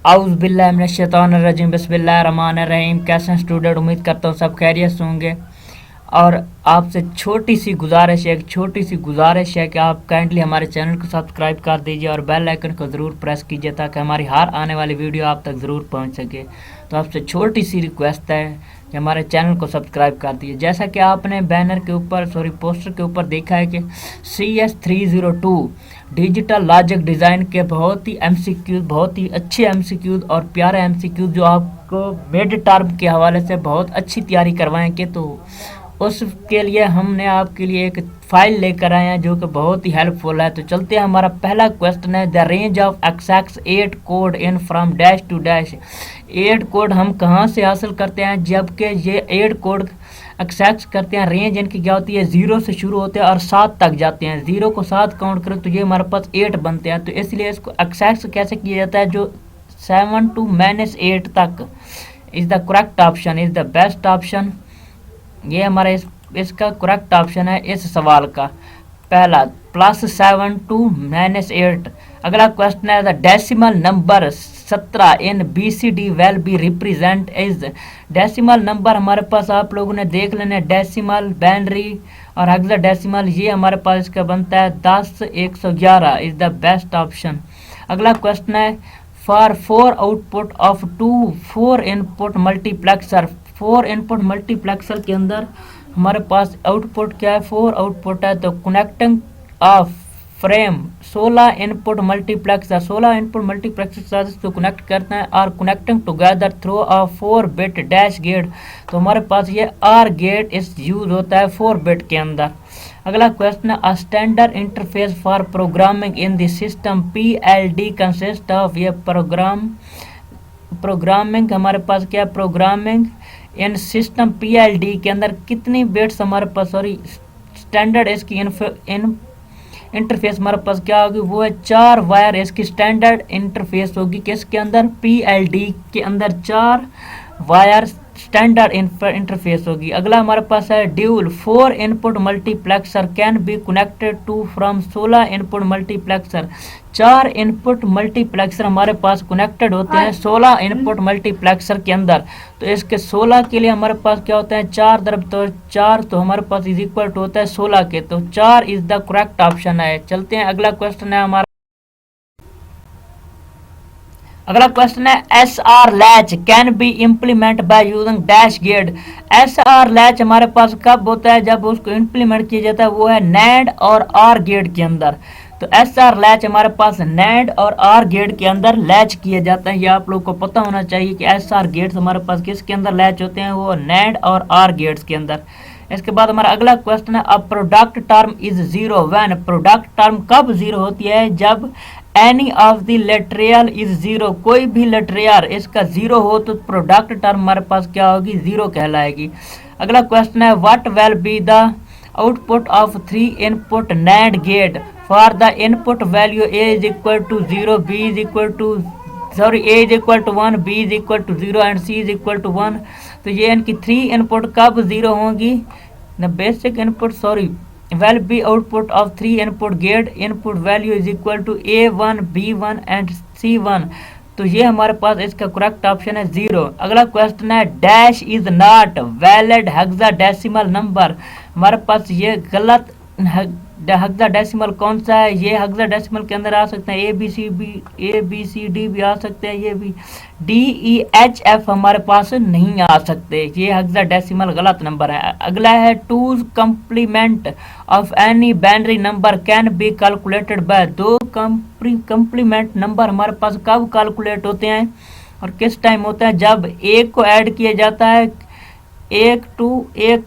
आउज़ बिल्लाहि मिनश्शैतानिर्रजीम बिस्मिल्लाहिर्रहमानिर्रहीम। कैसे हैं स्टूडेंट? उम्मीद करता हूँ सब खैरियत से होंगे। और आपसे छोटी सी गुजारिश है कि आप काइंडली हमारे चैनल को सब्सक्राइब कर दीजिए और बेल आइकन को ज़रूर प्रेस कीजिए ताकि हमारी हर आने वाली वीडियो आप तक ज़रूर पहुंच सके। तो आपसे छोटी सी रिक्वेस्ट है कि हमारे चैनल को सब्सक्राइब कर दीजिए। जैसा कि आपने बैनर के ऊपर पोस्टर के ऊपर देखा है कि CS302 डिजिटल लॉजिक डिज़ाइन के बहुत ही अच्छे MCQs और प्यारे MCQs जो आपको मिड टर्म के हवाले से बहुत अच्छी तैयारी करवाएंगे, तो उसके लिए हमने आपके लिए एक फाइल लेकर आए हैं जो कि बहुत ही हेल्पफुल है। तो चलते हैं, हमारा पहला क्वेश्चन है, the range of X 8 code in from dash to dash. 8 code हम कहाँ से हासिल करते हैं, जबकि ये 8 कोड एक्सेस करते हैं। रेंज इनकी क्या होती है, 0 से शुरू होते हैं और 7 तक जाते हैं। 0 को 7 काउंट करें तो ये हमारे पास 8 बनते हैं। तो इसलिए इसको एक्सेस कैसे किया जाता है, जो 7 to -8 तक is the correct option, is the best option. ये हमारा इसका करेक्ट ऑप्शन है इस सवाल का पहला, +7 to -8। अगला क्वेश्चन है, the decimal number 17 in BCD well be represent is. Decimal number हमारे पास आप लोगों ने देख लेने, डेसिमल, बाइनरी और हेक्साडेसिमल। ये हमारे पास इसका बनता है 10 111 इज द बेस्ट ऑप्शन। अगला क्वेश्चन है, for 4 output of 2 4 input multiplexer. 4 input multiplexer के अंदर हमारे पास आउटपुट क्या है, 4 आउटपुट है। तो connecting of frame 16 input multiplexer को कनेक्ट करते हैं और connecting together through a 4 bit dash gate. तो हमारे पास ये आर गेट इस यूज होता है 4 बिट के अंदर। अगला क्वेश्चन है, standard interface for programming in the system PLD consist of. ये प्रोग्रामिंग हमारे पास क्या है, प्रोग्रामिंग इन सिस्टम PLD के अंदर कितनी बिट्स हमारे पास, स्टैंडर्ड इसकी इंटरफेस हमारे पास क्या होगी, वो है 4 वायर इसकी स्टैंडर्ड इंटरफेस होगी। किसके अंदर, PLD के अंदर 4 वायर स्टैंडर्ड इंटरफेस होगी। अगला हमारे पास है, dual 4 input multiplexer can be connected to from 16 input multiplexer. 4 input multiplexer हमारे पास कनेक्टेड होते हैं 16 इनपुट मल्टीप्लेक्सर के अंदर। तो इसके 16 के लिए हमारे पास क्या होता है, 4 दरब तो 4, तो हमारे पास इज इक्वल टू होता है 16 के। तो 4 इज द करेक्ट ऑप्शन है। चलते हैं, अगला क्वेश्चन है हमारा, अगला क्वेश्चन है, SR latch can be implement by using dash gate. SR latch हमारे पास कब होता है, जब उसको इम्प्लीमेंट किया जाता है, वो है NAND और OR गेट के अंदर। तो SR लैच हमारे पास NAND और OR गेट के अंदर लैच किए जाते हैं। ये आप लोग को पता होना चाहिए कि SR गेट्स हमारे पास किसके अंदर लैच होते हैं, वो NAND और OR गेट्स के अंदर। इसके बाद हमारा अगला क्वेश्चन है, a product term is 0 when. Product term कब 0 होती है, जब एनी ऑफ द लेटरियल इज 0। कोई भी लेटरियर इसका 0 हो तो प्रोडक्ट टर्म हमारे पास क्या होगी, 0 कहलाएगी। अगला क्वेश्चन है, what will be the output of 3 input NAND gate for the input value A is equal to 0, A is equal to 1, B is equal to 0 and C is equal to 1। तो ये इनकी 3 input कब 0 होंगी, the basic input will be output of 3 input gate input value is equal to A1, B1 and C1। तो ये हमारे पास इसका correct option है 0। अगला क्वेश्चन है, dash is not valid hexadecimal number. हमारे पास ये गलत हेक्साडेसिमल कौन सा है, ये हेक्साडेसिमल के अंदर आ सकते हैं ABCD भी आ सकते हैं, ये भी DEHF हमारे पास नहीं आ सकते। ये हेक्साडेसिमल गलत नंबर है। अगला है, 2 complement of any binary number can be calculated by. 2 complement number हमारे पास कब कैलकुलेट होते हैं और किस टाइम होता है, जब एक को ऐड किया जाता है, 1 to 1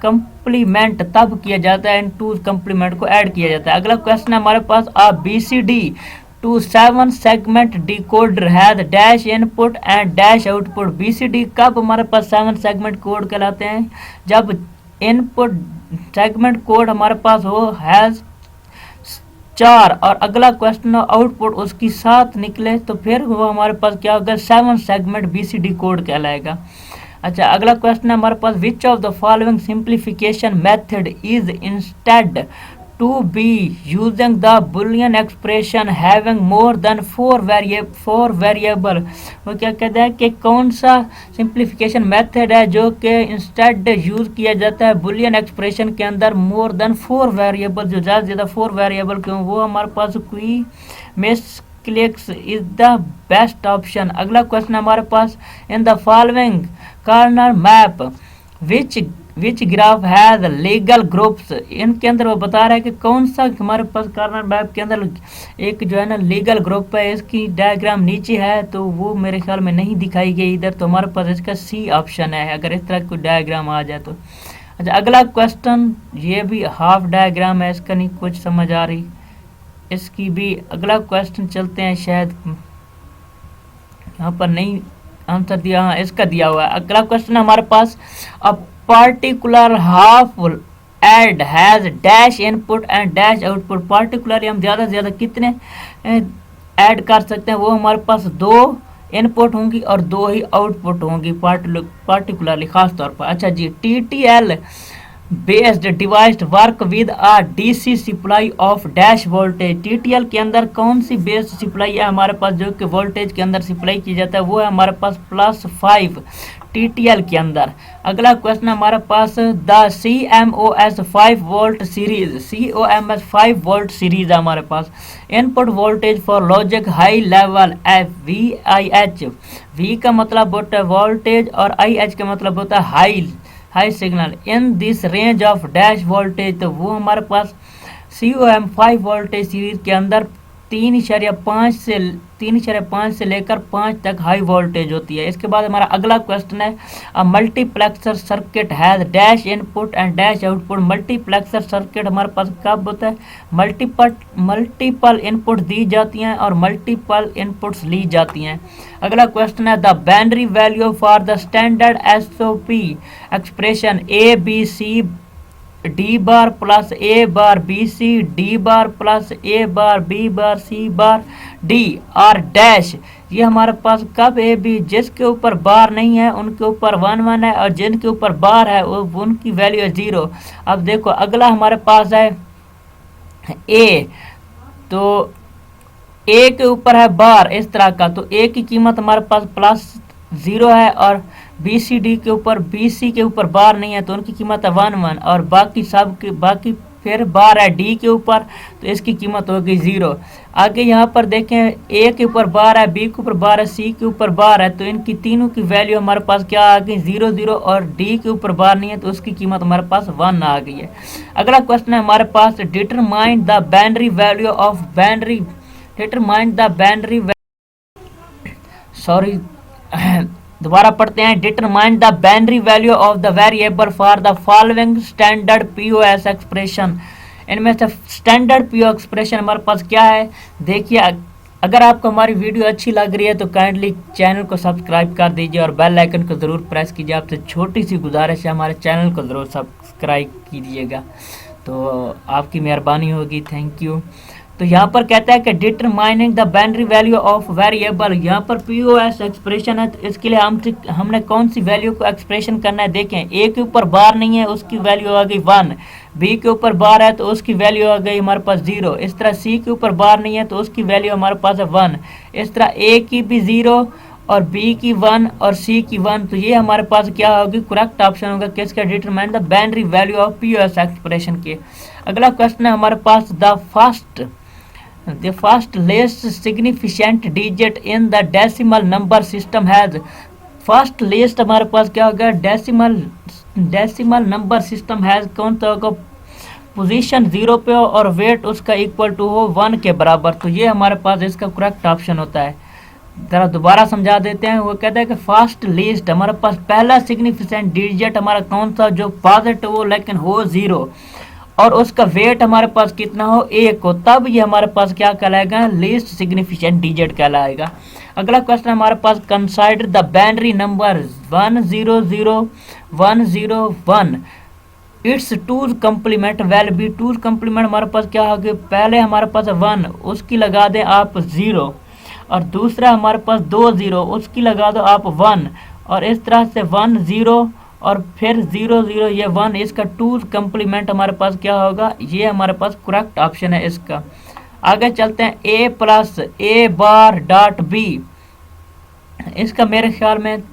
कंप्लीमेंट तब किया जाता है, 2 कंप्लीमेंट को ऐड किया जाता है। अगला क्वेश्चन है हमारे पास, आ BCD to 7 segment decoder has dash input and dash output. BCD कब हमारे पास 7 सेगमेंट कोड कहलाते हैं, जब इनपुट सेगमेंट कोड हमारे पास हो हैज 4 और अगला क्वेश्चन आउटपुट उसकी 7 निकले, तो फिर वो हमारे पास क्या होगा, 7 सेगमेंट BCD कोड कहलाएगा। अच्छा, अगला क्वेश्चन है हमारे पास, which of the following simplification method is instead to be using the boolean expression having more than four variable। वो क्या कहता है कि कौन सा सिंप्लीफिकेशन मेथड है जो कि इंस्टेड यूज किया जाता है बुलियन एक्सप्रेशन के अंदर मोर देन 4 वेरिएबल, जो ज़्यादा से ज़्यादा 4 वेरिएबल क्यों, वो हमारे पास कोई miss clicks is the best option. अगला क्वेश्चन हमारे पास in the following Karnaugh map which graph has legal groups. इनके अंदर वो बता रहा है कि कौन सा हमारे पास कॉर्नर मैप के अंदर एक जो है ना लीगल ग्रुप है। इसकी डायग्राम नीचे है तो वो मेरे ख्याल में नहीं दिखाई गई इधर, तो हमारे पास इसका सी ऑप्शन है अगर इस तरह कोई डायग्राम आ जाए तो। अच्छा अगला क्वेश्चन, ये भी हाफ डायग्राम है, इसका नहीं कुछ समझ आ रही इसकी भी। अगला क्वेश्चन चलते हैं, शायद यहाँ पर नहीं आंसर दिया, हाँ इसका दिया हुआ है। अगला क्वेश्चन हमारे पास a particular half adder has dash input and dash output. Particular हम ज़्यादा से ज़्यादा कितने ऐड कर सकते हैं, वो हमारे पास 2 इनपुट होंगी और 2 ही आउटपुट होंगी पार्टिकुलरली खास तौर पर। अच्छा जी, TTL based device work with a DC supply of dash voltage. TTL के अंदर कौन सी बेस्ड सप्लाई है हमारे पास जो कि वोल्टेज के अंदर सप्लाई की जाता है, वो है हमारे पास +5 TTL के अंदर। अगला क्वेश्चन हमारे पास the CMOS 5 volt series, CMOS 5 volt series है हमारे पास। Input voltage for logic high level VIH, V का मतलब होता है वोल्टेज और IH का मतलब होता है high signal in this range of dash voltage. तो वो हमारे पास COM 5 वोल्टेज सीरीज के अंदर 3.5 से लेकर 5 तक हाई वोल्टेज होती है। इसके बाद हमारा अगला क्वेश्चन है a multiplexer circuit has dash input and dash output. Multiplexer circuit हमारे पास कब होता है, मल्टीपल इनपुट दी जाती हैं और मल्टीपल इनपुट्स ली जाती हैं। अगला क्वेश्चन है the binary value for the standard SOP expression ABC D bar plus A bar BC D bar plus A bar B bar C bar D और डैश। ये हमारे पास कब A B, जिसके ऊपर बार नहीं है उनके ऊपर 1 1 है और जिनके ऊपर बार है वो उनकी वैल्यू है 0। अब देखो अगला हमारे पास है A, तो A के ऊपर है बार इस तरह का, तो A की कीमत हमारे पास +0 है और BC के ऊपर बार नहीं है तो उनकी कीमत है 1 1 और बाकी फिर बार है D के ऊपर तो इसकी कीमत होगी 0। आगे यहाँ पर देखें A के ऊपर बार है, B के ऊपर बार है, C के ऊपर बार है, तो इनकी तीनों की वैल्यू हमारे पास क्या आ गई 0 0 और D के ऊपर बार नहीं है तो उसकी कीमत हमारे पास 1 आ गई है। अगला क्वेश्चन है हमारे पास determine the binary value of दोबारा पढ़ते हैं। Determine the binary value of the variable for the following standard POS expression. इनमें से स्टैंडर्ड PO एक्सप्रेशन हमारे पास क्या है, देखिए अगर आपको हमारी वीडियो अच्छी लग रही है तो काइंडली चैनल को सब्सक्राइब कर दीजिए और बेल आइकन को ज़रूर प्रेस कीजिए। आपसे छोटी सी गुजारिश है हमारे चैनल को ज़रूर सब्सक्राइब कीजिएगा, तो आपकी मेहरबानी होगी, थैंक यू। तो यहाँ पर कहता है कि determining the binary value of variable, यहाँ पर POS एक्सप्रेशन है तो इसके लिए हमने कौन सी वैल्यू को एक्सप्रेशन करना है। देखें A के ऊपर बार नहीं है उसकी वैल्यू आ गई 1, B के ऊपर बार है तो उसकी वैल्यू आ गई हमारे पास 0, इस तरह C के ऊपर बार नहीं है तो उसकी वैल्यू हमारे पास है 1, इस तरह A की भी 0 और B की 1 और C की 1। तो ये हमारे पास क्या होगी, करेक्ट ऑप्शन होगा किसका, determine the binary value of POS expression के। अगला क्वेश्चन है हमारे पास the first least significant digit in the decimal number system has। First list हमारे पास क्या होगा, डेसिमल नंबर सिस्टम हैज कौन सा होगा, पोजीशन 0 पे हो और वेट उसका इक्वल टू हो 1 के बराबर, तो ये हमारे पास इसका करेक्ट ऑप्शन होता है। जरा दोबारा समझा देते हैं। वो कहता है कि फर्स्ट लिस्ट हमारे पास पहला सिग्निफिकेंट डिजिट हमारा कौन सा जो पॉजिटिव हो लेकिन हो 0 और उसका वेट हमारे पास कितना हो 1 हो, तब ये हमारे पास क्या कहलाएगा, लीस्ट सिग्निफिकेंट डिजिट कहलाएगा। अगला क्वेश्चन हमारे पास consider the binary number 100101 its two's complement will be. Two's complement हमारे पास क्या होगा, पहले हमारे पास 1 उसकी लगा दें आप 0 और दूसरा हमारे पास 2 0 उसकी लगा दो आप 1 और इस तरह से 1 0 और फिर 0 0 ये 1, इसका 2 कंप्लीमेंट हमारे पास क्या होगा, ये हमारे पास करेक्ट ऑप्शन है इसका। आगे चलते हैं, ए प्लस ए बार डॉट बी, इसका मेरे ख्याल में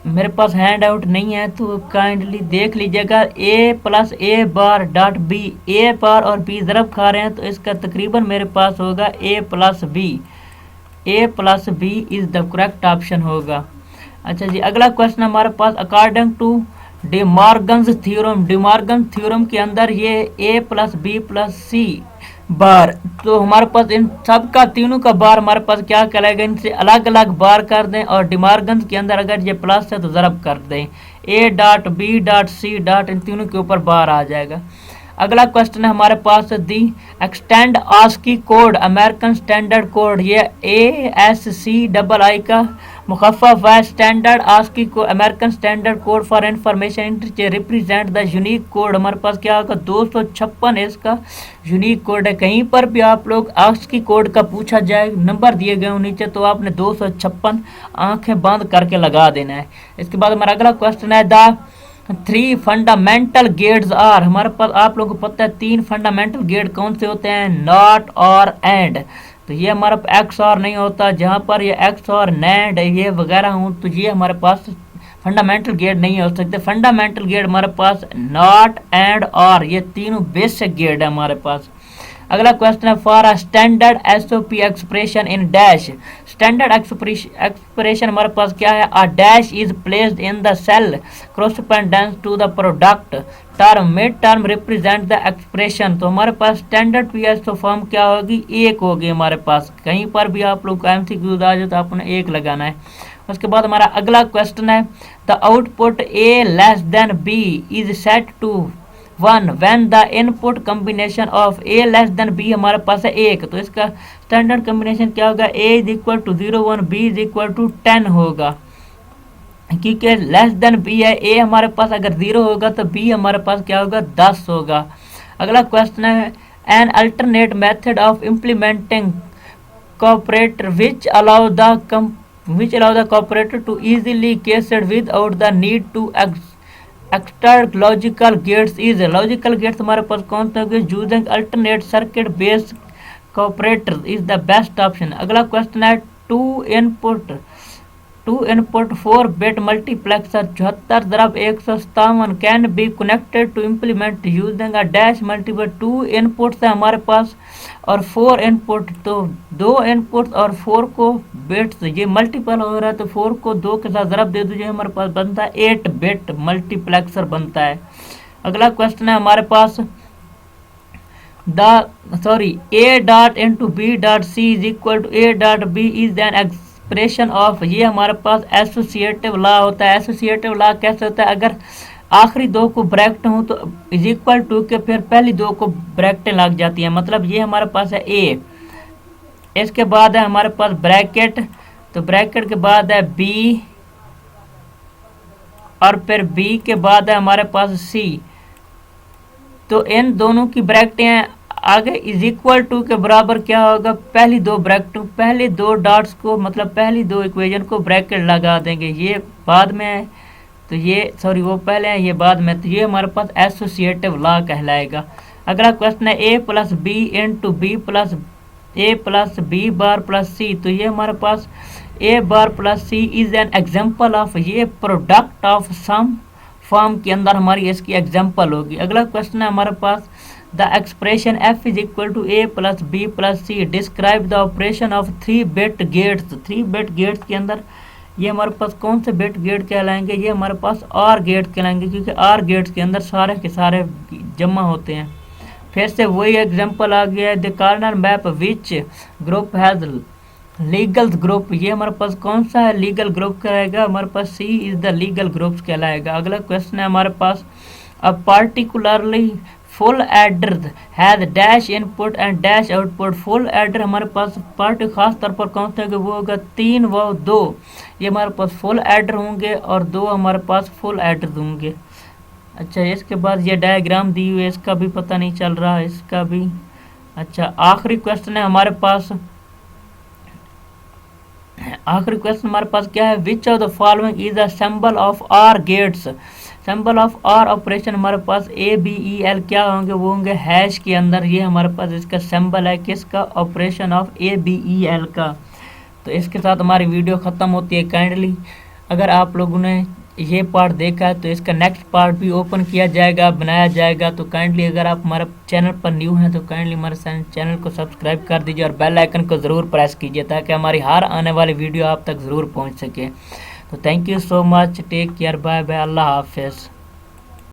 मेरे पास हैंड आउट नहीं है तो काइंडली देख लीजिएगा। ए प्लस ए बार डॉट बी, ए बार और बी ज़रब खा रहे हैं तो इसका तकरीबन मेरे पास होगा A plus B, A plus B is the correct option होगा। अच्छा जी, अगला क्वेश्चन हमारे पास, according to De Morgan's theorem, De Morgan theorem के अंदर ये A plus B plus C bar, तो हमारे पास इन सब का तीनों का बार हमारे पास क्या कहलाएगा, इनसे अलग अलग बार कर दें और डिमॉर्गन के अंदर अगर ये प्लस है तो ज़रब कर दें, A dot B dot C dot, इन तीनों के ऊपर बार आ जाएगा। अगला क्वेश्चन है हमारे पास, the extend ASCII code American standard code, ये ASCII का मुखफ़फ़ है। स्टैंडर्ड आस्की को American standard code for information interchange represent the unique code, हमारे पास क्या होगा 256 इसका यूनिक कोड है। कहीं पर भी आप लोग आस्की कोड का पूछा जाए, नंबर दिए गए हो नीचे, तो आपने 256 आंखें बंद करके लगा देना है। इसके बाद हमारा अगला क्वेश्चन है, द 3 फंडामेंटल गेट्स आर, हमारे पास आप लोगों को पता है 3 फंडामेंटल गेट कौन से होते हैं, नॉट और एंड, तो ये हमारा एक्स और नहीं होता, जहाँ पर ये एक्स और नैंड ये वगैरह हूँ तो ये हमारे पास फंडामेंटल गेट नहीं हो सकते। फंडामेंटल गेट हमारे पास नॉट एंड और, ये तीनों बेसिक गेट है हमारे पास। अगला क्वेश्चन है, for a standard SOP expression in dash, standard expression हमारे पास क्या है, a dash is placed in the cell correspondence to the product term, mid term represent the expression, तो हमारे पास स्टैंडर्ड पीएसओ फॉर्म क्या होगी, एक होगी हमारे पास। कहीं पर भी आप लोग एमसीक्यू आ जाए तो आपने एक लगाना है। उसके बाद हमारा अगला क्वेश्चन है, the output A less than B is set to 1 when the input combination of A less than B, हमारे पास है 1, तो इसका स्टैंडर्ड कॉम्बिनेशन क्या होगा, A is equal to 0 1 B is equal to 10 होगा, क्योंकि लेस देन बी है, ए हमारे पास अगर 0 होगा तो बी हमारे पास क्या होगा 10 होगा। अगला क्वेश्चन है, an alternate method of implementing comparator which allow the comparator to easily cascade without the need to extract logical gates is, logical gates हमारे पास कौन सा होगा, using alternate circuit based comparator is the best option. अगला question है, two input 4 bit multiplexer 74 × 157 can be connected to implement using a dash multiple, 2 inputs है हमारे पास और 4 इनपुट, तो 2 इनपुट्स और 4 को बिट्स ये मल्टीपल हो रहा है तो 4 को 2 के साथ ज़रब दे दीजिए, हमारे पास बनता है 8 बिट मल्टीप्लेक्सर बनता है। अगला क्वेश्चन है हमारे पास, A dot into B dot C is equal to A dot B is an expression of, ये हमारे पास एसोसिएटिव लॉ होता है। एसोसिएटिव लॉ कैसे होता है, अगर आखिरी 2 को ब्रैकेट हूँ तो इज इक्वल टू के फिर पहली 2 को ब्रैकेटें लग जाती हैं, मतलब ये हमारे पास है ए, इसके बाद है हमारे पास ब्रैकेट, तो ब्रैकेट के बाद है बी और फिर बी के बाद है हमारे पास सी, तो इन दोनों की ब्रैकेटें आगे इज इक्वल टू के बराबर क्या होगा, पहली 2 ब्रैकेट, पहले 2 डॉट्स को मतलब पहली 2 इक्वेशन को ब्रैकेट लगा देंगे, ये बाद में है तो ये वो पहले है ये बाद में, तो ये हमारे पास एसोसिएटिव लॉ कहलाएगा। अगला क्वेश्चन है, A plus B into B plus A plus B bar plus C, तो ये हमारे पास A bar plus C is an example of, ये प्रोडक्ट ऑफ सम फॉर्म के अंदर हमारी इसकी एग्जाम्पल होगी। अगला क्वेश्चन है हमारे पास, the expression f is equal to A plus B plus C describe the operation of 3 bit gates, 3 bit gates के अंदर ये हमारे पास कौन से बिट गेट कहलाएंगे, ये हमारे पास आर गेट कहलाएंगे, क्योंकि आर गेट्स के अंदर सारे के सारे जमा होते हैं। फिर से वही एग्जांपल आ गया है, the corner map which group has legal group, ये हमारे पास कौन सा है लीगल ग्रुप कहलाएगा, हमारे पास C is the legal groups कहलाएगा। अगला क्वेश्चन है हमारे पास, a particularly full adder has dash input and dash output, full adder हमारे पास पार्टी खास तौर पर कौन सा है, वो होगा 3 व 2, ये हमारे पास फुल एडर होंगे और 2 हमारे पास फुल एडर होंगे। अच्छा, इसके बाद ये डायग्राम दी हुई है, इसका भी पता नहीं चल रहा है, इसका भी। अच्छा, आखिरी क्वेश्चन है हमारे पास, आखिरी क्वेश्चन हमारे पास क्या है, which of the following is the symbol of OR gates. Symbol of OR operation हमारे पास ABEL क्या होंगे, वो होंगे हैश के अंदर। ये हमारे पास इसका सिंबल है किसका, ऑपरेशन ऑफ ABEL का। तो इसके साथ हमारी वीडियो ख़त्म होती है। काइंडली अगर आप लोगों ने ये पार्ट देखा है तो इसका नेक्स्ट पार्ट भी ओपन किया जाएगा, बनाया जाएगा। तो काइंडली अगर आप हमारे चैनल पर न्यू हैं तो काइंडली हमारे चैनल को सब्सक्राइब कर दीजिए और बेल आइकन को ज़रूर प्रेस कीजिए ताकि हमारी हर आने वाली वीडियो आप तक ज़रूर पहुंच सके। तो thank you so much, take care, bye bye, अल्लाह हाफिज़।